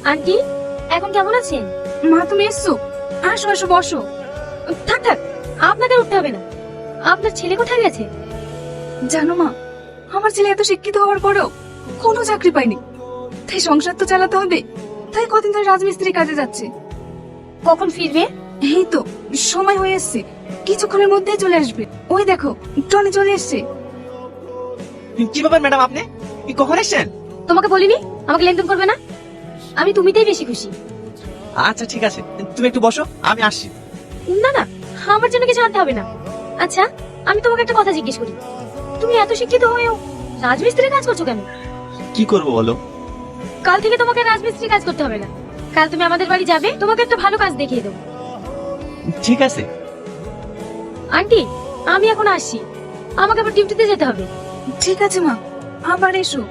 Aunty, এখন কেমন আছেন? মা তুমি এসছো? আসো আসো বসো। থাক থাক, আপনাকে উঠতে হবে না। আপনার ছেলে কোথায় গেছে? জানো মা, আমার ছেলে এত শিক্ষিত হওয়ার পরেও কোনো চাকরি পায়নি, তাই সংসার তো চালাতে হবে। তাই কদিন ধরে রাজমিস্ত্রি কাজে যাচ্ছে। কখন ফিরবে? এই তো সময় হয়ে এসছে, কিছুক্ষণের মধ্যেই চলে আসবে। ওই দেখো টনি চলে এসছে। কি ব্যাপার ম্যাডাম, আপনি কখন এসেছেন? তোমাকে বলিনি আমাকে লেনদেন করবে না? আমি তুমিতেই বেশি খুশি। আচ্ছা ঠিক আছে, তুমি একটু বসো, আমি আসছি। না না, আমার জন্য কিছু আনতে হবে না। আচ্ছা, আমি তোমাকে একটা কথা জিজ্ঞেস করি, তুমি এত শিক্ষিত হয়েও রাজমিস্ত্রির কাজ করছো কেন? কি করব বলো? কাল থেকে তোমাকে রাজমিস্ত্রি কাজ করতে হবে না। কাল তুমি আমাদের বাড়ি যাবে, তোমাকে একটা ভালো কাজ দেখিয়ে দেবো। ঠিক আছে। আন্টি, আমি এখন আসছি, আমাকে আবার ডিউটিতে যেতে হবে। ঠিক আছে মা, আবার এসো।